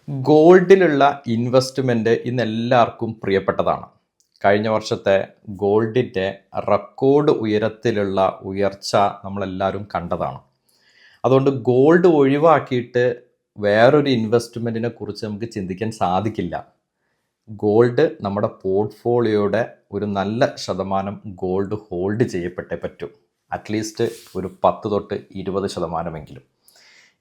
ഗോൾഡിലുള്ള investment ഇന്ന് എല്ലാവർക്കും പ്രിയപ്പെട്ടതാണ്. കഴിഞ്ഞ വർഷത്തെ ഗോൾഡിൻ്റെ റെക്കോർഡ് ഉയരത്തിലുള്ള ഉയർച്ച നമ്മളെല്ലാവരും കണ്ടതാണ്. അതുകൊണ്ട് ഗോൾഡ് ഒഴിവാക്കിയിട്ട് വേറൊരു ഇൻവെസ്റ്റ്മെൻറ്റിനെ കുറിച്ച് നമുക്ക് ചിന്തിക്കാൻ സാധിക്കില്ല. ഗോൾഡ് നമ്മുടെ പോർട്ട്ഫോളിയോയുടെ ഒരു നല്ല ശതമാനം ഗോൾഡ് ഹോൾഡ് ചെയ്യപ്പെട്ടേ പറ്റൂ. അറ്റ്ലീസ്റ്റ് ഒരു 10 തൊട്ട് 20%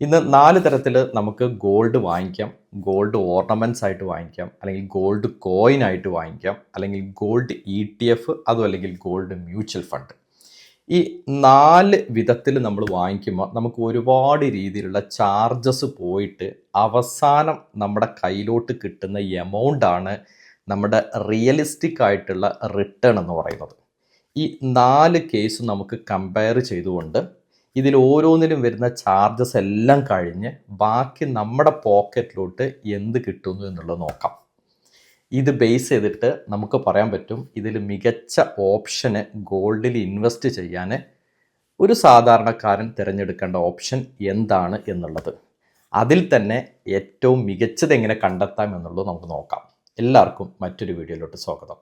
ഇന്ന് 4 തരത്തിൽ നമുക്ക് ഗോൾഡ് വാങ്ങിക്കാം. ഗോൾഡ് ഓർണമെൻറ്റ്സ് ആയിട്ട് വാങ്ങിക്കാം, അല്ലെങ്കിൽ ഗോൾഡ് കോയിൻ ആയിട്ട് വാങ്ങിക്കാം, അല്ലെങ്കിൽ ഗോൾഡ് ETF, അതും അല്ലെങ്കിൽ ഗോൾഡ് മ്യൂച്വൽ ഫണ്ട്. ഈ 4 വിധത്തിൽ നമ്മൾ വാങ്ങിക്കുമ്പോൾ നമുക്ക് ഒരുപാട് രീതിയിലുള്ള ചാർജസ് പോയിട്ട് അവസാനം നമ്മുടെ കയ്യിലോട്ട് കിട്ടുന്ന എമൗണ്ടാണ് നമ്മുടെ റിയലിസ്റ്റിക് ആയിട്ടുള്ള റിട്ടേൺ എന്ന് പറയുന്നത്. ഈ 4 കേസ് നമുക്ക് കമ്പയർ ചെയ്തുകൊണ്ട് ഇതിൽ ഓരോന്നിലും വരുന്ന ചാർജസ് എല്ലാം കഴിഞ്ഞ് ബാക്കി നമ്മുടെ പോക്കറ്റിലോട്ട് എന്ത് കിട്ടുന്നു എന്നുള്ളത് നോക്കാം. ഇത് ബേസ് ചെയ്തിട്ട് നമുക്ക് പറയാൻ പറ്റും ഇതിൽ മികച്ച ഓപ്ഷന് ഗോൾഡിൽ ഇൻവെസ്റ്റ് ചെയ്യാൻ ഒരു സാധാരണക്കാരൻ തിരഞ്ഞെടുക്കേണ്ട ഓപ്ഷൻ എന്താണ് എന്നുള്ളത്. അതിൽ തന്നെ ഏറ്റവും മികച്ചത് എങ്ങനെ കണ്ടെത്താം എന്നുള്ളത് നമുക്ക് നോക്കാം. എല്ലാവർക്കും മറ്റൊരു വീഡിയോയിലോട്ട് സ്വാഗതം.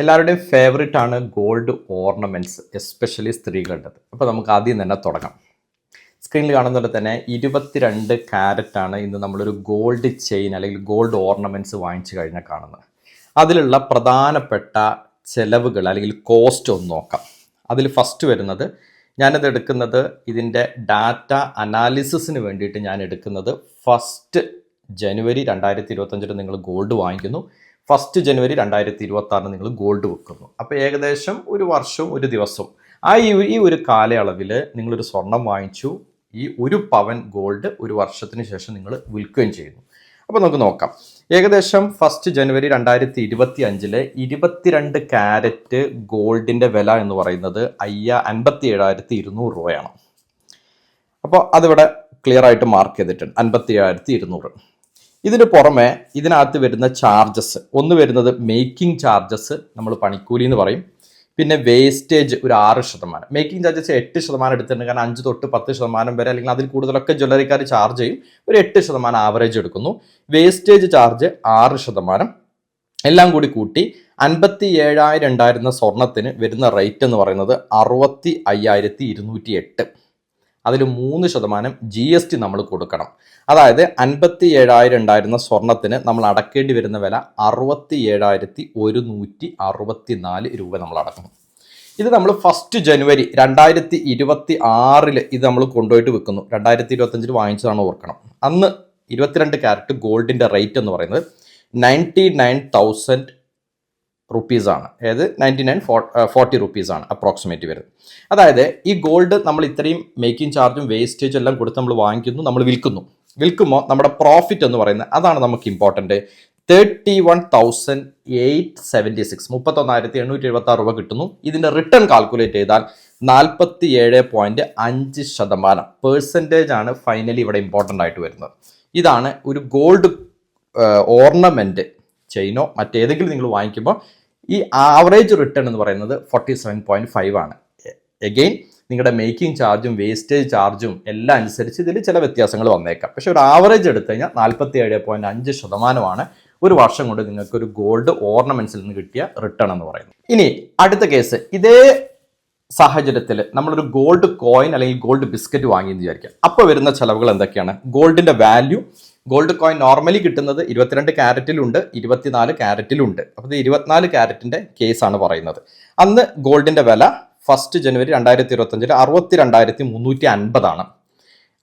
എല്ലാവരുടെയും ഫേവറേറ്റ് ആണ് ഗോൾഡ് ഓർണമെൻറ്റ്സ്, എസ്പെഷ്യലി സ്ത്രീകളുടേത്. അപ്പോൾ നമുക്ക് ആദ്യം തന്നെ തുടങ്ങാം. സ്ക്രീനിൽ കാണുന്ന പോലെ തന്നെ 22 കാരറ്റാണ് ഇന്ന് നമ്മളൊരു ഗോൾഡ് ചെയിൻ അല്ലെങ്കിൽ ഗോൾഡ് ഓർണമെൻറ്റ്സ് വാങ്ങിച്ചു കഴിഞ്ഞാൽ കാണുന്നത്. അതിലുള്ള പ്രധാനപ്പെട്ട ചിലവുകൾ അല്ലെങ്കിൽ കോസ്റ്റ് ഒന്ന് നോക്കാം. അതിൽ ഫസ്റ്റ് വരുന്നത്, ഞാനത് എടുക്കുന്നത് ഇതിൻ്റെ ഡാറ്റ അനാലിസിസിന് വേണ്ടിയിട്ട് ഞാൻ എടുക്കുന്നത് 1 ജനുവരി 2025 നിങ്ങൾ ഗോൾഡ് വാങ്ങിക്കുന്നു, 1 ജനുവരി 2026 നിങ്ങൾ ഗോൾഡ് വെക്കുന്നു. അപ്പോൾ ഏകദേശം ഒരു വർഷവും ഒരു ദിവസവും ഈ ഒരു കാലയളവിൽ നിങ്ങളൊരു സ്വർണം വാങ്ങിച്ചു, ഈ 1 പവൻ ഗോൾഡ് ഒരു വർഷത്തിന് ശേഷം നിങ്ങൾ വിൽക്കുകയും ചെയ്യുന്നു. അപ്പോൾ നമുക്ക് നോക്കാം. ഏകദേശം 1 ജനുവരി 2025 22 കാരറ്റ് ഗോൾഡിൻ്റെ വില എന്ന് പറയുന്നത് 57,200 രൂപയാണ്. അപ്പോൾ അതിവിടെ ക്ലിയർ ആയിട്ട് മാർക്ക് ചെയ്തിട്ടുണ്ട്, 57,200. ഇതിന് പുറമെ ഇതിനകത്ത് വരുന്ന ചാർജസ്, ഒന്ന് വരുന്നത് മേക്കിംഗ് ചാർജസ്, നമ്മൾ പണിക്കൂലി എന്ന് പറയും. പിന്നെ വേസ്റ്റേജ് ഒരു 6%. മേക്കിംഗ് ചാർജസ് 8% എടുത്തിട്ടുണ്ട്, കാരണം 5 തൊട്ട് 10% വരെ അല്ലെങ്കിൽ അതിൽ കൂടുതലൊക്കെ ജ്വല്ലറിക്കാർ ചാർജ് ചെയ്യും. ഒരു 8% ആവറേജ് എടുക്കുന്നു. Wastage charge 6%. എല്ലാം കൂടി കൂട്ടി 57,000 ഉണ്ടായിരുന്ന സ്വർണത്തിന് വരുന്ന റേറ്റ് എന്ന് പറയുന്നത് 65,208. അതിൽ 3% GST നമ്മൾ കൊടുക്കണം. അതായത് 57,000 ഉണ്ടായിരുന്ന സ്വർണത്തിന് നമ്മൾ അടക്കേണ്ടി വരുന്ന വില 67,164 രൂപ നമ്മൾ അടക്കണം. ഇത് നമ്മൾ 1 ജനുവരി 2026 ഇത് നമ്മൾ കൊണ്ടുപോയിട്ട് വെക്കുന്നു. 2025 വാങ്ങിച്ചതാണ്, ഓർക്കണം. അന്ന് 22 കാരറ്റ് ഗോൾഡിൻ്റെ റേറ്റ് എന്ന് പറയുന്നത് 99,000 റുപ്പീസാണ്. അതായത് 9940 റുപ്പീസാണ് അപ്രോക്സിമേറ്റ് വരുന്നത്. അതായത് ഈ ഗോൾഡ് നമ്മൾ ഇത്രയും മേക്കിംഗ് ചാർജും വേസ്റ്റേജും എല്ലാം കൊടുത്ത് നമ്മൾ വാങ്ങിക്കുന്നു, നമ്മൾ വിൽക്കുമ്പോൾ നമ്മുടെ പ്രോഫിറ്റ് എന്ന് പറയുന്നത്, അതാണ് നമുക്ക് ഇമ്പോർട്ടൻറ്റ്. 31,876 31,876 രൂപ കിട്ടുന്നു. ഇതിൻ്റെ റിട്ടേൺ കാൽക്കുലേറ്റ് ചെയ്താൽ 47.5% ആണ് ഫൈനലി ഇവിടെ ഇമ്പോർട്ടൻ്റ് ആയിട്ട് വരുന്നത്. ഇതാണ് ഒരു ഗോൾഡ് ഓർണമെൻറ്റ് ചെയിനോ മറ്റേതെങ്കിലും നിങ്ങൾ വാങ്ങിക്കുമ്പോൾ ഈ ആവറേജ് റിട്ടേൺ എന്ന് പറയുന്നത് 47.5 ആണ്. എഗെയിൻ നിങ്ങളുടെ മേക്കിംഗ് ചാർജും വേസ്റ്റേജ് ചാർജും എല്ലാം അനുസരിച്ച് ഇതിൽ ചില വ്യത്യാസങ്ങൾ വന്നേക്കാം. പക്ഷേ ഒരു ആവറേജ് എടുത്തു കഴിഞ്ഞാൽ 47.5% ഒരു വർഷം കൊണ്ട് നിങ്ങൾക്ക് ഒരു ഗോൾഡ് ഓർണമെന്റ്സിൽ നിന്ന് കിട്ടിയ റിട്ടേൺ എന്ന് പറയുന്നത്. ഇനി അടുത്ത കേസ്, ഇതേ സാഹചര്യത്തിൽ നമ്മളൊരു ഗോൾഡ് കോയിൻ അല്ലെങ്കിൽ ഗോൾഡ് ബിസ്ക്കറ്റ് വാങ്ങിയെന്ന് വിചാരിക്കാം. അപ്പോൾ വരുന്ന ചിലവുകൾ എന്തൊക്കെയാണ്? ഗോൾഡിൻ്റെ വാല്യൂ, ഗോൾഡ് കോയിൻ നോർമലി കിട്ടുന്നത് 22 കാരറ്റിലുണ്ട്, 24 കാരറ്റിലുണ്ട്. അപ്പോൾ ഇത് 24 കാരറ്റിൻ്റെ കേസാണ് പറയുന്നത്. അന്ന് ഗോൾഡിൻ്റെ വില 1 ജനുവരി 2025 62,350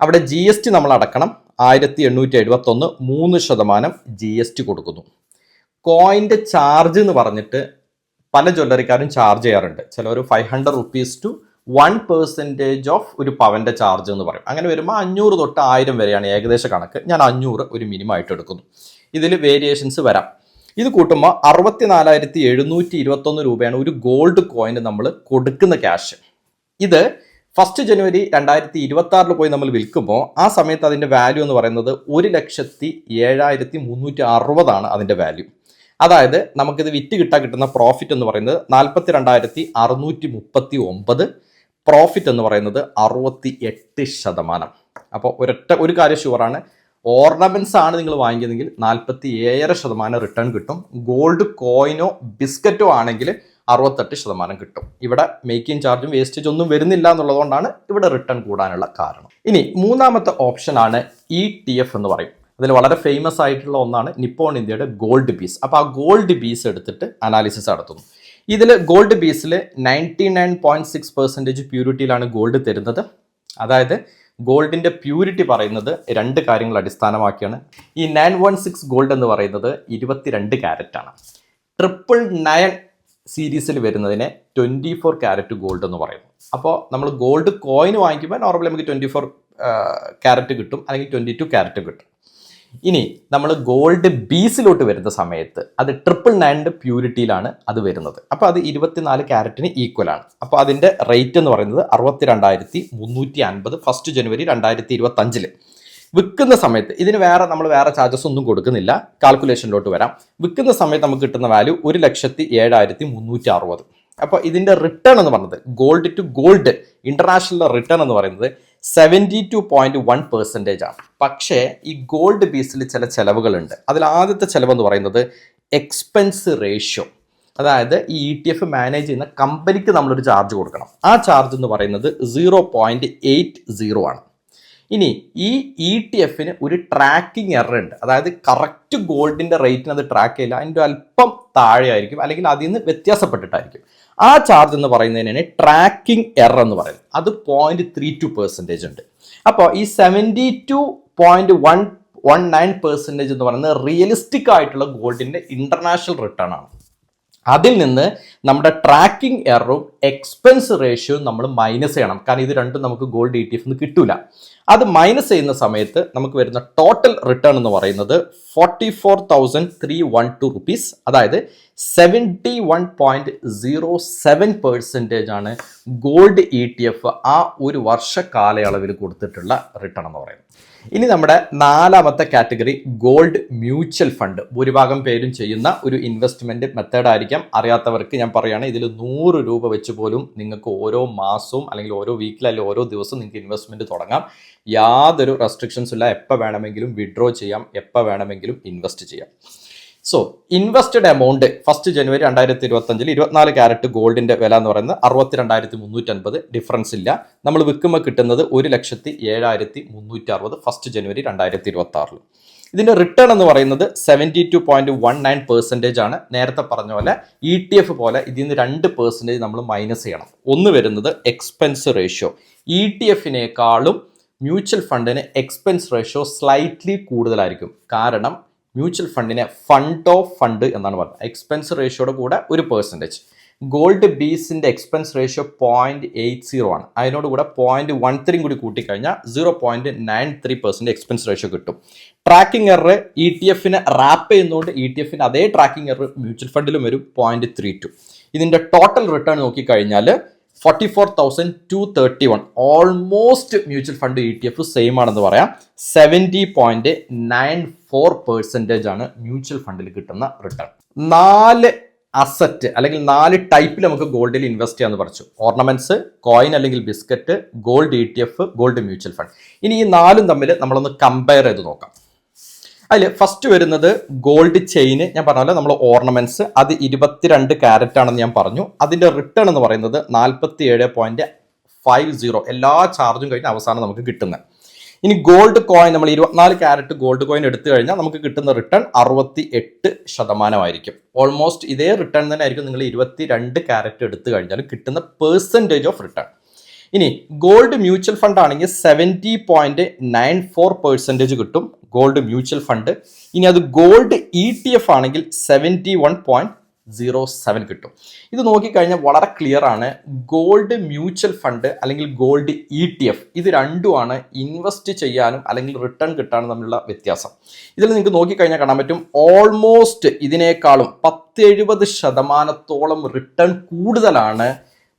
അവിടെ GST നമ്മൾ അടക്കണം 1,871, 3% GST കൊടുക്കുന്നു. കോയിൻ്റെ ചാർജ് എന്ന് പറഞ്ഞിട്ട് പല ജ്വല്ലറിക്കാരും ചാർജ് ചെയ്യാറുണ്ട്. ചിലവർ 500 റുപ്പീസ് ടു 1% ഓഫ് ഒരു പവൻ്റെ ചാർജ് എന്ന് പറയും. അങ്ങനെ വരുമ്പോൾ 500 തൊട്ട് 1000 വരെയാണ് ഏകദേശ കണക്ക്. ഞാൻ 500 ഒരു മിനിമം ആയിട്ട് എടുക്കുന്നു. ഇതിൽ വേരിയേഷൻസ് വരാം. ഇത് കൂട്ടുമ്പോൾ 64,721 രൂപയാണ് ഒരു ഗോൾഡ് കോയിന് നമ്മൾ കൊടുക്കുന്ന ക്യാഷ്. ഇത് 1 ജനുവരി 2026 പോയി നമ്മൾ വിൽക്കുമ്പോൾ ആ സമയത്ത് അതിൻ്റെ വാല്യൂ എന്ന് പറയുന്നത് 1,07,360 അതിൻ്റെ വാല്യൂ. അതായത് നമുക്കിത് വിറ്റ് കിട്ടുന്ന പ്രോഫിറ്റ് എന്ന് പറയുന്നത് 42,639. പ്രോഫിറ്റ് എന്ന് പറയുന്നത് 68%. അപ്പോൾ ഒരു കാര്യം ഷുവറാണ്, ഓർണമെന്റ്സ് ആണ് നിങ്ങൾ വാങ്ങിക്കുന്നതെങ്കിൽ 47% റിട്ടേൺ കിട്ടും. ഗോൾഡ് കോയിനോ ബിസ്ക്കറ്റോ ആണെങ്കിൽ 68% കിട്ടും. ഇവിടെ മേക്കിംഗ് ചാർജും വേസ്റ്റേജ് ഒന്നും വരുന്നില്ല എന്നുള്ളതുകൊണ്ടാണ് ഇവിടെ റിട്ടേൺ കൂടാനുള്ള കാരണം. ഇനി മൂന്നാമത്തെ ഓപ്ഷനാണ് ETF എന്ന് പറയും. അതിൽ വളരെ ഫേമസ് ആയിട്ടുള്ള ഒന്നാണ് നിപ്പോൺ ഇന്ത്യയുടെ ഗോൾഡ് ബീസ്. അപ്പോൾ ആ ഗോൾഡ് ബീസ് എടുത്തിട്ട് അനാലിസിസ് നടത്തുന്നു. ഇതിൽ ഗോൾഡ് ബീസിൽ 99.6% പ്യൂരിറ്റിയിലാണ് ഗോൾഡ് തരുന്നത്. അതായത് ഗോൾഡിന്റെ പ്യൂരിറ്റി പറയുന്നത് 2 കാര്യങ്ങൾ അടിസ്ഥാനമാക്കിയാണ്. ഈ 916 ഗോൾഡ് എന്ന് പറയുന്നത് 22 ക്യാരറ്റ് ആണ്. 999 സീരീസിൽ വരുന്നതിനെ 24 ക്യാരറ്റ് ഗോൾഡ് എന്ന് പറയുന്നു. അപ്പോൾ നമ്മൾ ഗോൾഡ് കോയിൻ വാങ്ങിക്കുമ്പോൾ നോർമലി നമുക്ക് 24 ക്യാരറ്റ് കിട്ടും, അല്ലെങ്കിൽ 22 ക്യാരറ്റ് കിട്ടും. ഇനി നമ്മൾ ഗോൾഡ് ബീസിലോട്ട് വരുന്ന സമയത്ത് അത് 999 പ്യൂരിറ്റിയിലാണ് അത് വരുന്നത്. അപ്പോൾ അത് 24 ക്യാരറ്റിന് ഈക്വൽ ആണ്. അപ്പോൾ അതിൻ്റെ റേറ്റ് എന്ന് പറയുന്നത് 62,350 1 ജനുവരി 2025 വിൽക്കുന്ന സമയത്ത്. ഇതിന് നമ്മൾ വേറെ ചാർജസ് ഒന്നും കൊടുക്കുന്നില്ല. കാൽക്കുലേഷനിലോട്ട് വരാം. വിൽക്കുന്ന സമയത്ത് നമുക്ക് കിട്ടുന്ന വാല്യൂ 1,07,360. അപ്പോൾ ഇതിൻ്റെ റിട്ടേൺ എന്ന് പറയുന്നത് gold to gold international return എന്ന് പറയുന്നത് 72.1% ആണ്. പക്ഷേ ഈ ഗോൾഡ് ബീസിൽ ചില ചെലവുകളുണ്ട്. അതിൽ ആദ്യത്തെ ചെലവെന്ന് പറയുന്നത് എക്സ്പെൻസ് റേഷ്യോ. അതായത് ഈ ETF മാനേജ് ചെയ്യുന്ന കമ്പനിക്ക് നമ്മളൊരു ചാർജ് കൊടുക്കണം. ആ ചാർജ് എന്ന് പറയുന്നത് 0.80 ആണ്. ഇനി ഈ ETF-ന് ഒരു ട്രാക്കിംഗ് എറർ ഉണ്ട്. അതായത് കറക്റ്റ് ഗോൾഡിന്റെ റേറ്റിന് അത് ട്രാക്ക് ചെയ്യില്ല, അതിൻ്റെ അല്പം താഴെ ആയിരിക്കും, അല്ലെങ്കിൽ അതിൽ നിന്ന് വ്യത്യാസപ്പെട്ടിട്ടായിരിക്കും. ആ ചാർജ് എന്ന് പറയുന്നതിനാണ് ട്രാക്കിംഗ് എറർ എന്ന് പറയുന്നത്. അത് 0.32% ഉണ്ട്. അപ്പോൾ ഈ 72.119% എന്ന് പറയുന്നത് റിയലിസ്റ്റിക് ആയിട്ടുള്ള ഗോൾഡിന്റെ ഇന്റർനാഷണൽ റിട്ടേൺ ആണ്. അതിൽ നിന്ന് നമ്മുടെ ട്രാക്കിംഗ് എററും എക്സ്പെൻസ് റേഷ്യോയും നമ്മൾ മൈനസ് ചെയ്യണം. കാരണം ഇത് രണ്ടും നമുക്ക് ഗോൾഡ് ETF കിട്ടൂല. അത് മൈനസ് ചെയ്യുന്ന സമയത്ത് നമുക്ക് വരുന്ന ടോട്ടൽ റിട്ടേൺ എന്ന് പറയുന്നത് 44,312 റുപ്പീസ്. അതായത് 71.07% ആണ് ഗോൾഡ് ETF ആ ഒരു വർഷ കാലയളവിൽ കൊടുത്തിട്ടുള്ള റിട്ടേൺ എന്ന് പറയുന്നത്. ഇനി നമ്മുടെ നാലാമത്തെ കാറ്റഗറി ഗോൾഡ് മ്യൂച്വൽ ഫണ്ട്. ഭൂരിഭാഗം പേരും ചെയ്യുന്ന ഒരു ഇൻവെസ്റ്റ്മെന്റ് മെത്തേഡ് ആയിരിക്കാം. അറിയാത്തവർക്ക് ഞാൻ പറയുകയാണ്, ഇതിൽ 100 രൂപ വെച്ച് പോലും നിങ്ങൾക്ക് ഓരോ മാസവും അല്ലെങ്കിൽ ഓരോ വീക്കിൽ അല്ലെങ്കിൽ ഓരോ ദിവസവും നിങ്ങൾക്ക് ഇൻവെസ്റ്റ്മെന്റ് തുടങ്ങാം. യാതൊരു റെസ്ട്രിക്ഷൻസും ഇല്ല. എപ്പോൾ വേണമെങ്കിലും വിഡ്രോ ചെയ്യാം, എപ്പോൾ വേണമെങ്കിലും ഇൻവെസ്റ്റ് ചെയ്യാം. സോ ഇൻവെസ്റ്റഡ് എമൗണ്ട് 1 ജനുവരി 2025 24 ക്യാരറ്റ് ഗോൾഡിന്റെ വില എന്ന് പറയുന്നത് 62,350. ഡിഫറൻസ് ഇല്ല. നമ്മൾ വിൽക്കുമ്പോൾ കിട്ടുന്നത് 1,07,360 1 ജനുവരി 2026. ഇതിന്റെ റിട്ടേൺ എന്ന് പറയുന്നത് 72.19% ആണ്. നേരത്തെ പറഞ്ഞ പോലെ ETF പോലെ ഇതിൽ നിന്ന് 2% നമ്മൾ മൈനസ് ചെയ്യണം. ഒന്ന് വരുന്നത് എക്സ്പെൻസ് റേഷ്യോ. ETF-നേക്കാളും മ്യൂച്വൽ ഫണ്ടിന് എക്സ്പെൻസ് റേഷ്യോ സ്ലൈറ്റ്ലി കൂടുതലായിരിക്കും. കാരണം മ്യൂച്വൽ ഫണ്ടിനെ ഫണ്ട് ഓഫ് ഫണ്ട് എന്നാണ് പറയുന്നത്. എക്സ്പെൻസ് റേഷ്യോയുടെ കൂടെ 1%. ഗോൾഡ് ബീസിന്റെ എക്സ്പെൻസ് റേഷ്യോ 0.80 ആണ്. അതിനോട് കൂടെ 0.13 കൂടി കൂട്ടിക്കഴിഞ്ഞാൽ 0.93% എക്സ്പെൻസ് റേഷ്യോ കിട്ടും. ട്രാക്കിംഗ് എറർ ETF-നെ റാപ്പ് ചെയ്യുന്നതുകൊണ്ട് ETF-ന് അതേ ട്രാക്കിംഗ് എറർ മ്യൂച്വൽ ഫണ്ടിലും വരും, 0.32. ഇതിന്റെ ടോട്ടൽ റിട്ടേൺ നോക്കിക്കഴിഞ്ഞാൽ 44,231. Almost mutual fund ETF same ആണെന്ന് പറയാം. 70.94% ആണ് മ്യൂച്വൽ ഫണ്ടിൽ കിട്ടുന്ന റിട്ടേൺ. 4 അസറ്റ് അല്ലെങ്കിൽ 4 ടൈപ്പിൽ നമുക്ക് ഗോൾഡിൽ ഇൻവെസ്റ്റ് ചെയ്യാന്ന് പറഞ്ഞു. ഓർണമെന്റ്സ്, കോയിൻ അല്ലെങ്കിൽ biscuit, gold ETF, gold mutual fund. ഇനി ഈ 4ഉം തമ്മിൽ നമ്മളൊന്ന് കമ്പയർ ചെയ്ത് നോക്കാം. അതിൽ ഫസ്റ്റ് വരുന്നത് ഗോൾഡ് ചെയിന്. ഞാൻ പറഞ്ഞ പോലെ നമ്മൾ ഓർണമെന്റ്സ് അത് 22 ക്യാരറ്റ് ആണെന്ന് ഞാൻ പറഞ്ഞു. അതിന്റെ റിട്ടേൺ എന്ന് പറയുന്നത് 47.50 എല്ലാ ചാർജും കഴിഞ്ഞ് അവസാനം നമുക്ക് കിട്ടുന്നത്. ഇനി ഗോൾഡ് കോയിൻ നമ്മൾ 24 ക്യാരറ്റ് ഗോൾഡ് കോയിൻ എടുത്തു കഴിഞ്ഞാൽ നമുക്ക് കിട്ടുന്ന റിട്ടേൺ 68% ആയിരിക്കും. ഓൾമോസ്റ്റ് ഇതേ റിട്ടേൺ തന്നെ ആയിരിക്കും നിങ്ങൾ 22 ക്യാരറ്റ് എടുത്തു കഴിഞ്ഞാൽ കിട്ടുന്ന പെർസെൻറ്റേജ് ഓഫ് റിട്ടേൺ. ഇനി ഗോൾഡ് മ്യൂച്വൽ ഫണ്ട് ആണെങ്കിൽ 70.94% കിട്ടും ഗോൾഡ് മ്യൂച്വൽ ഫണ്ട്. ഇനി അത് ഗോൾഡ് ETF ആണെങ്കിൽ 71.07 കിട്ടും. ഇത് നോക്കിക്കഴിഞ്ഞാൽ വളരെ ക്ലിയർ ആണ്. ഗോൾഡ് മ്യൂച്വൽ ഫണ്ട് അല്ലെങ്കിൽ ഗോൾഡ് ETF ഇത് രണ്ടുമാണ് ഇൻവെസ്റ്റ് ചെയ്യാനും അല്ലെങ്കിൽ റിട്ടേൺ കിട്ടാനും തമ്മിലുള്ള വ്യത്യാസം. ഇതിൽ നിങ്ങൾക്ക് നോക്കിക്കഴിഞ്ഞാൽ കാണാൻ പറ്റും, ഓൾമോസ്റ്റ് ഇതിനേക്കാളും 70% റിട്ടേൺ കൂടുതലാണ്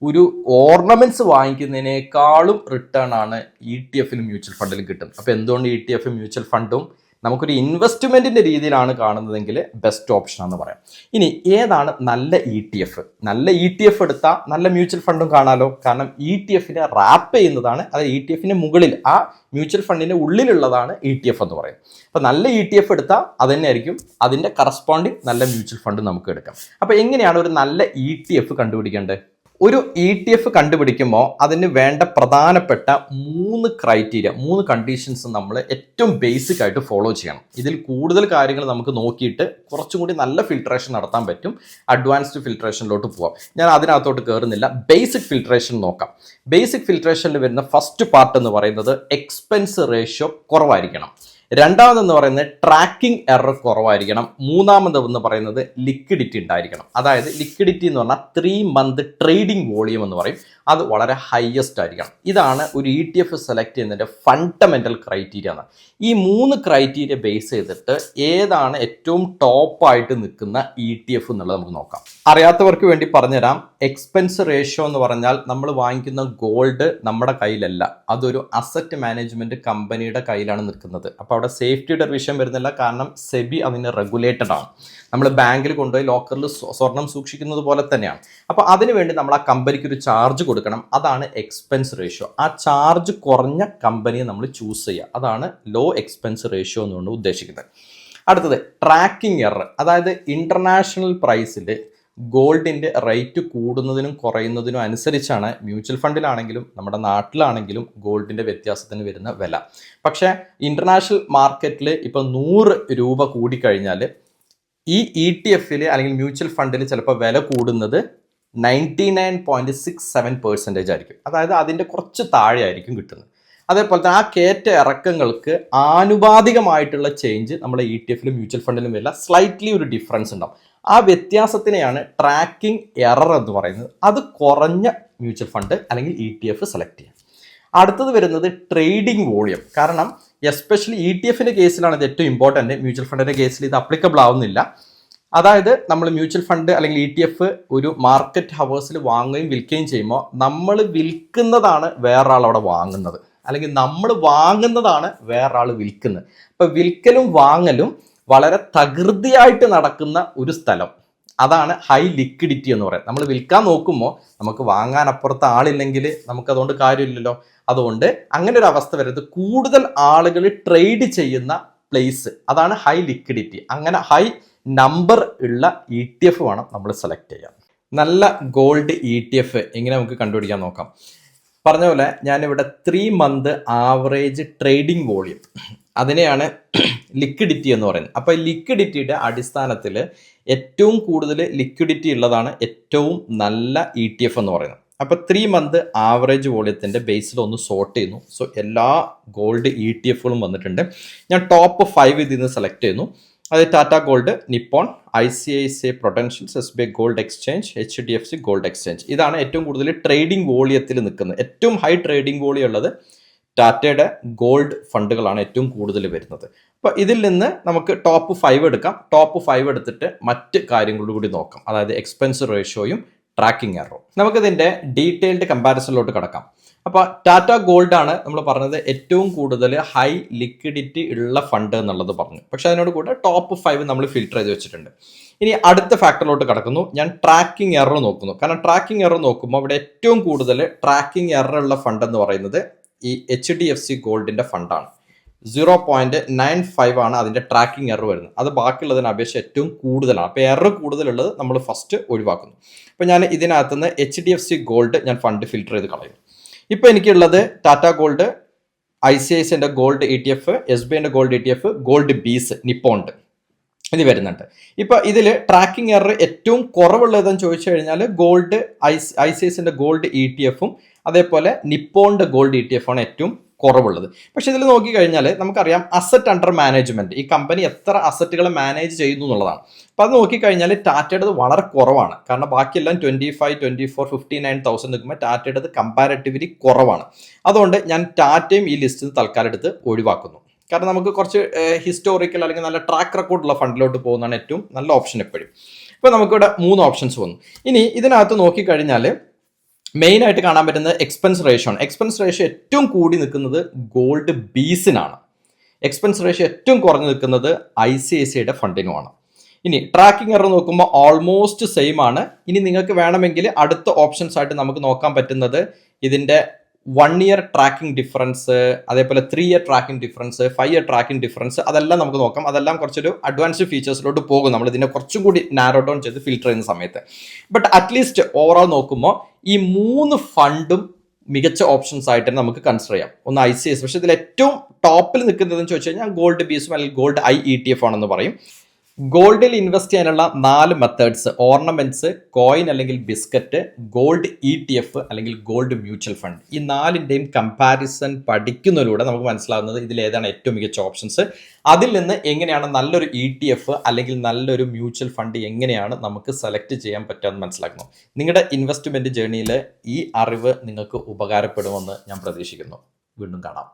ഒരു ഓർണമെന്റ്സ് വാങ്ങിക്കുന്നതിനേക്കാളും റിട്ടേൺ ആണ് ETF-ലും മ്യൂച്വൽ ഫണ്ടിലും കിട്ടുന്നത്. അപ്പോൾ എന്തുകൊണ്ട് ETF മ്യൂച്വൽ ഫണ്ടും നമുക്കൊരു ഇൻവെസ്റ്റ്മെൻറ്റിൻ്റെ രീതിയിലാണ് കാണുന്നതെങ്കിൽ ബെസ്റ്റ് ഓപ്ഷൻ എന്ന് പറയാം. ഇനി ഏതാണ് നല്ല ETF? നല്ല ETF എടുത്താൽ നല്ല മ്യൂച്വൽ ഫണ്ടും കാണാമല്ലോ. കാരണം ETF റാപ്പ് ചെയ്യുന്നതാണ്, അത് ETF മുകളിൽ ആ മ്യൂച്വൽ ഫണ്ടിൻ്റെ ഉള്ളിലുള്ളതാണ് ETF എന്ന് പറയും. അപ്പോൾ നല്ല ETF എടുത്താൽ അത് തന്നെയായിരിക്കും അതിൻ്റെ കറസ്പോണ്ടിങ് നല്ല മ്യൂച്വൽ ഫണ്ട് നമുക്ക് എടുക്കാം. അപ്പോൾ എങ്ങനെയാണ് ഒരു നല്ല ETF കണ്ടുപിടിക്കേണ്ടത്? ഒരു ETF കണ്ടുപിടിക്കുമ്പോൾ അതിന് വേണ്ട പ്രധാനപ്പെട്ട 3 കണ്ടീഷൻസ് നമ്മൾ ഏറ്റവും ബേസിക് ആയിട്ട് ഫോളോ ചെയ്യണം. ഇതിൽ കൂടുതൽ കാര്യങ്ങൾ നമുക്ക് നോക്കിയിട്ട് കുറച്ചും കൂടി നല്ല ഫിൽട്രേഷൻ നടത്താൻ പറ്റും. അഡ്വാൻസ്ഡ് ഫിൽട്രേഷനിലോട്ട് പോവാം. ഞാൻ അതിനകത്തോട്ട് കയറുന്നില്ല. ബേസിക് ഫിൽട്രേഷൻ നോക്കാം. ബേസിക് ഫിൽട്രേഷനിൽ വരുന്ന ഫസ്റ്റ് പാർട്ട് എന്ന് പറയുന്നത് എക്സ്പെൻസ് റേഷ്യോ കുറവായിരിക്കണം. രണ്ടാമതെന്ന് പറയുന്നത് ട്രാക്കിംഗ് എറർ കുറവായിരിക്കണം. മൂന്നാമതെന്ന് പറയുന്നത് ലിക്വിഡിറ്റി ഉണ്ടായിരിക്കണം. അതായത് ലിക്വിഡിറ്റി എന്ന് പറഞ്ഞാൽ 3 month ട്രേഡിംഗ് വോളിയം എന്ന് പറയും, അത് വളരെ ഹയസ്റ്റ് ആയിരിക്കണം. ഇതാണ് ഒരു ETF സെലക്ട് ചെയ്യുന്നതിൻ്റെ ഫണ്ടമെൻ്റൽ ക്രൈറ്റീരിയ എന്ന്. ഈ 3 ക്രൈറ്റീരിയ ബേസ് ചെയ്തിട്ട് ഏതാണ് ഏറ്റവും ടോപ്പായിട്ട് നിൽക്കുന്ന ETF എന്നുള്ളത് നമുക്ക് നോക്കാം. അറിയാത്തവർക്ക് വേണ്ടി പറഞ്ഞുതരാം. എക്സ്പെൻസ് റേഷ്യോ എന്ന് പറഞ്ഞാൽ നമ്മൾ വാങ്ങിക്കുന്ന ഗോൾഡ് നമ്മുടെ കയ്യിലല്ല, അതൊരു അസറ്റ് മാനേജ്മെൻറ്റ് കമ്പനിയുടെ കയ്യിലാണ് നിൽക്കുന്നത്. അപ്പോൾ അവിടെ സേഫ്റ്റിയുടെ വിഷയം വരുന്നില്ല, കാരണം സെബി അതിന് റെഗുലേറ്റഡ് ആണ്. നമ്മൾ ബാങ്കിൽ കൊണ്ടുപോയി ലോക്കറിൽ സ്വർണം സൂക്ഷിക്കുന്നത് പോലെ തന്നെയാണ്. അപ്പോൾ അതിനുവേണ്ടി നമ്മൾ ആ കമ്പനിക്ക് ഒരു ചാർജ് കൊടുക്കണം. അതാണ് എക്സ്പെൻസ് റേഷ്യോ. ആ ചാർജ് കുറഞ്ഞ കമ്പനിയെ നമ്മൾ ചൂസ് ചെയ്യുക. അതാണ് ലോ എക്സ്പെൻസ് റേഷ്യോ എന്നുകൊണ്ട് ഉദ്ദേശിക്കുന്നത്. അടുത്തത് ട്രാക്കിംഗ് എറർ. അതായത് ഇൻ്റർനാഷണൽ പ്രൈസിൽ ഗോൾഡിൻ്റെ റേറ്റ് കൂടുന്നതിനും കുറയുന്നതിനും അനുസരിച്ചാണ് മ്യൂച്വൽ ഫണ്ടിലാണെങ്കിലും നമ്മുടെ നാട്ടിലാണെങ്കിലും ഗോൾഡിൻ്റെ വ്യത്യാസത്തിന് വരുന്ന വില. പക്ഷേ ഇൻ്റർനാഷണൽ മാർക്കറ്റിൽ ഇപ്പോൾ 100 രൂപ കൂടിക്കഴിഞ്ഞാൽ ഈ ETF അല്ലെങ്കിൽ മ്യൂച്വൽ ഫണ്ടിൽ ചിലപ്പോൾ വില കൂടുന്നത് 99.67% ആയിരിക്കും. അതായത് അതിൻ്റെ കുറച്ച് താഴെ ആയിരിക്കും കിട്ടുന്നത്. അതേപോലെ തന്നെ ആ കയറ്റ ഇറക്കങ്ങൾക്ക് ആനുപാതികമായിട്ടുള്ള ചേഞ്ച് നമ്മുടെ ETF മ്യൂച്വൽ ഫണ്ടിലും വരില്ല. സ്ലൈറ്റ്ലി ഒരു ഡിഫറൻസ് ഉണ്ടാവും. ആ വ്യത്യാസത്തിനെയാണ് ട്രാക്കിംഗ് എറർ എന്ന് പറയുന്നത്. അത് കുറഞ്ഞ മ്യൂച്വൽ ഫണ്ട് അല്ലെങ്കിൽ ETF സെലക്ട് ചെയ്യാം. അടുത്തത് വരുന്നത് ട്രേഡിംഗ് വോളിയം. കാരണം എസ്പെഷ്യലി ETF കേസിലാണ് ഇത് ഏറ്റവും ഇമ്പോർട്ടൻറ്റ്. മ്യൂച്വൽ ഫണ്ടിൻ്റെ കേസിൽ ഇത് അപ്ലിക്കബിൾ ആവുന്നില്ല. അതായത് നമ്മൾ മ്യൂച്വൽ ഫണ്ട് അല്ലെങ്കിൽ ETF ഒരു മാർക്കറ്റ് ഹവേഴ്സിൽ വാങ്ങുകയും വിൽക്കുകയും ചെയ്യുമ്പോൾ നമ്മൾ വിൽക്കുന്നതാണ് വേറൊരാൾ അവിടെ വാങ്ങുന്നത്, അല്ലെങ്കിൽ നമ്മൾ വാങ്ങുന്നതാണ് വേറൊരാൾ വിൽക്കുന്നത്. അപ്പോൾ വിൽക്കലും വാങ്ങലും വളരെ തകൃതിയായിട്ട് നടക്കുന്ന ഒരു സ്ഥലം, അതാണ് ഹൈ ലിക്വിഡിറ്റി എന്ന് പറയുന്നത്. നമ്മൾ വിൽക്കാൻ നോക്കുമ്പോൾ നമുക്ക് വാങ്ങാൻ അപ്പുറത്ത് ആളില്ലെങ്കിൽ നമുക്കതുകൊണ്ട് കാര്യമില്ലല്ലോ. അതുകൊണ്ട് അങ്ങനെ ഒരു അവസ്ഥ വരുന്നത് കൂടുതൽ ആളുകൾ ട്രേഡ് ചെയ്യുന്ന പ്ലേസ്, അതാണ് ഹൈ ലിക്വിഡിറ്റി. അങ്ങനെ ഹൈ നമ്പർ ഉള്ള ETF വേണം നമ്മൾ സെലക്ട് ചെയ്യാൻ. നല്ല ഗോൾഡ് ETF എങ്ങനെ നമുക്ക് കണ്ടുപിടിക്കാൻ നോക്കാം. പറഞ്ഞ പോലെ ഞാനിവിടെ 3 month ആവറേജ് ട്രേഡിംഗ് വോളിയം, അതിനെയാണ് ലിക്വിഡിറ്റി എന്ന് പറയുന്നത്. അപ്പോൾ ലിക്വിഡിറ്റിയുടെ അടിസ്ഥാനത്തിൽ ഏറ്റവും കൂടുതൽ ലിക്വിഡിറ്റി ഉള്ളതാണ് ഏറ്റവും നല്ല ETF എന്ന് പറയുന്നത്. അപ്പോൾ 3 month ആവറേജ് വോളിയത്തിൻ്റെ ബേസിൽ ഒന്ന് സോർട്ട് ചെയ്യുന്നു. സോ എല്ലാ ഗോൾഡ് ETFകളും വന്നിട്ടുണ്ട്. ഞാൻ ടോപ്പ് 5 ഇതിൽ നിന്ന് സെലക്ട് ചെയ്യുന്നു. അത് Tata gold, Nippon, ICICI പ്രൊഡൻഷ്യൽസ്, SBI gold exchange, HDFC gold exchange. ഇതാണ് ഏറ്റവും കൂടുതൽ ട്രേഡിംഗ് വോളിയത്തിൽ നിൽക്കുന്നത്. ഏറ്റവും ഹൈ ട്രേഡിംഗ് വോളിയം ഉള്ളത് ടാറ്റയുടെ ഗോൾഡ് ഫണ്ടുകളാണ് ഏറ്റവും കൂടുതൽ വരുന്നത്. അപ്പോൾ ഇതിൽ നിന്ന് നമുക്ക് ടോപ്പ് 5 എടുക്കാം. ടോപ്പ് 5 എടുത്തിട്ട് മറ്റ് കാര്യങ്ങളോട് കൂടി നോക്കാം. അതായത് എക്സ്പെൻസ് റേഷ്യോയും ട്രാക്കിംഗ് എററും. നമുക്കിതിൻ്റെ ഡീറ്റെയിൽഡ് കമ്പാരിസണിലോട്ട് കിടക്കാം. അപ്പോൾ ടാറ്റ ഗോൾഡ് ആണ് നമ്മൾ പറഞ്ഞത് ഏറ്റവും കൂടുതൽ ഹൈ ലിക്വിഡിറ്റി ഉള്ള ഫണ്ട് എന്നുള്ളത് പറഞ്ഞു. പക്ഷേ അതിനോട് കൂടെ ടോപ്പ് 5 നമ്മൾ ഫിൽട്ടർ ചെയ്ത് വെച്ചിട്ടുണ്ട്. ഇനി അടുത്ത ഫാക്ടറിലോട്ട് കടക്കുന്നു. ഞാൻ ട്രാക്കിംഗ് എറർ നോക്കുന്നു. കാരണം ട്രാക്കിംഗ് എറർ നോക്കുമ്പോൾ ഇവിടെ ഏറ്റവും കൂടുതൽ ട്രാക്കിംഗ് എറർ ഉള്ള ഫണ്ട് എന്ന് പറയുന്നത് ഈ HDFC ഗോൾഡിൻ്റെ ഫണ്ടാണ്. 0.95 ആണ് അതിൻ്റെ ട്രാക്കിംഗ് എറർ വരുന്നത്. അത് ബാക്കിയുള്ളതിനെ അപേക്ഷിച്ച് ഏറ്റവും കൂടുതലാണ്. അപ്പോൾ എറർ കൂടുതലുള്ളത് നമ്മൾ ഫസ്റ്റ് ഒഴിവാക്കുന്നു. അപ്പോൾ ഞാൻ ഇതിനകത്തുനിന്ന് HDFC ഗോൾഡ് ഞാൻ ഫണ്ട് ഫിൽട്ടർ ചെയ്ത് കളയും. ഇപ്പോൾ എനിക്കുള്ളത് ടാറ്റ ഗോൾഡ്, ICICIൻ്റെ ഗോൾഡ് ETF, SBIൻ്റെ ഗോൾഡ് ETF, ഗോൾഡ് ബീസ്, നിപ്പോണ്ട് ഇത് വരുന്നുണ്ട്. ഇപ്പോൾ ഇതിൽ ട്രാക്കിംഗ് എറർ ഏറ്റവും കുറവുള്ളതെന്ന് ചോദിച്ചു കഴിഞ്ഞാൽ ഗോൾഡ് ICICIൻ്റെ ഗോൾഡ് ETF-ഉം അതേപോലെ നിപ്പോണിൻ്റെ ഗോൾഡ് ETF ആണ് ഏറ്റവും കുറവുള്ളത്. പക്ഷെ ഇതിൽ നോക്കിക്കഴിഞ്ഞാൽ നമുക്കറിയാം അസറ്റ് അണ്ടർ മാനേജ്മെന്റ്, ഈ കമ്പനി എത്ര അസറ്റുകൾ മാനേജ് ചെയ്യുന്നു എന്നുള്ളതാണ്. അപ്പം അത് നോക്കിക്കഴിഞ്ഞാൽ ടാറ്റയുടേത് വളരെ കുറവാണ്. കാരണം ബാക്കിയെല്ലാം 25, 24, 59,000 നിൽക്കുമ്പോൾ ടാറ്റയുടേത് കമ്പാരറ്റീവ്ലി കുറവാണ്. അതുകൊണ്ട് ഞാൻ ടാറ്റയും ഈ ലിസ്റ്റിൽ തൽക്കാലം എടുത്ത് ഒഴിവാക്കുന്നു. കാരണം നമുക്ക് കുറച്ച് ഹിസ്റ്റോറിക്കൽ അല്ലെങ്കിൽ നല്ല ട്രാക്ക് റെക്കോർഡുള്ള ഫണ്ടിലോട്ട് പോകുന്നതാണ് ഏറ്റവും നല്ല ഓപ്ഷൻ എപ്പോഴും. ഇപ്പോൾ നമുക്കിവിടെ 3 ഓപ്ഷൻസ് വന്നു. ഇനി ഇതിനകത്ത് നോക്കിക്കഴിഞ്ഞാൽ മെയിൻ ആയിട്ട് കാണാൻ പറ്റുന്നത് എക്സ്പെൻസ് റേഷ്യോ ആണ്. എക്സ്പെൻസ് റേഷ്യോ ഏറ്റവും കൂടി നിൽക്കുന്നത് ഗോൾഡ് ബീസിനാണ്. എക്സ്പെൻസ് റേഷ്യോ ഏറ്റവും കുറഞ്ഞു നിൽക്കുന്നത് ICICIയുടെ ഫണ്ടിനുമാണ്. ഇനി ട്രാക്കിംഗ് എറർ നോക്കുമ്പോൾ ഓൾമോസ്റ്റ് സെയിം ആണ്. ഇനി നിങ്ങൾക്ക് വേണമെങ്കിൽ അടുത്ത ഓപ്ഷൻസ് ആയിട്ട് നമുക്ക് നോക്കാൻ പറ്റുന്നത് ഇതിൻ്റെ 1 ഇയർ ട്രാക്കിംഗ് ഡിഫറൻസ്, അതേപോലെ 3 year tracking difference, 5 year tracking difference, അതെല്ലാം നമുക്ക് നോക്കാം. അതെല്ലാം കുറച്ചൊരു അഡ്വാൻസ്ഡ് ഫീച്ചേഴ്സിലോട്ട് പോകും നമ്മൾ ഇതിനെ കുറച്ചും കൂടി നാരോ ഡൗൺ ചെയ്ത് ഫിൽറ്റർ ചെയ്യുന്ന സമയത്ത്. ബട്ട് അറ്റ്ലീസ്റ്റ് ഓവറോൾ നോക്കുമ്പോൾ ഈ 3 ഫണ്ടും മികച്ച ഓപ്ഷൻസ് ആയിട്ട് നമുക്ക് കൺസിഡർ ചെയ്യാം. ഒന്ന് ICICI, പക്ഷേ ഇതിൽ ഏറ്റവും ടോപ്പിൽ നിൽക്കുന്നതെന്ന് ചോദിച്ചു കഴിഞ്ഞാൽ ഗോൾഡ് ബീസും അല്ലെങ്കിൽ ഗോൾഡ് ETF ആണെന്ന് പറയും. ഗോൾഡിൽ ഇൻവെസ്റ്റ് ചെയ്യാനുള്ള 4 മെത്തേഡ്സ്: ഓർണമെന്റ്സ്, കോയിൻ അല്ലെങ്കിൽ ബിസ്ക്കറ്റ്, ഗോൾഡ് ETF അല്ലെങ്കിൽ ഗോൾഡ് മ്യൂച്വൽ ഫണ്ട്. ഈ 4ന്റെയും കമ്പാരിസൺ പഠിക്കുന്നതിലൂടെ നമുക്ക് മനസ്സിലാകുന്നത് ഇതിൽ ഏതാണ് ഏറ്റവും മികച്ച ഓപ്ഷൻസ്. അതിൽ നിന്ന് എങ്ങനെയാണ് നല്ലൊരു ETF അല്ലെങ്കിൽ നല്ലൊരു മ്യൂച്വൽ ഫണ്ട് എങ്ങനെയാണ് നമുക്ക് സെലക്ട് ചെയ്യാൻ പറ്റുമെന്ന് മനസ്സിലാക്കുന്നു. നിങ്ങളുടെ ഇൻവെസ്റ്റ്മെന്റ് ജേർണിയിൽ ഈ അറിവ് നിങ്ങൾക്ക് ഉപകാരപ്പെടുമെന്ന് ഞാൻ പ്രതീക്ഷിക്കുന്നു. വീണ്ടും കാണാം.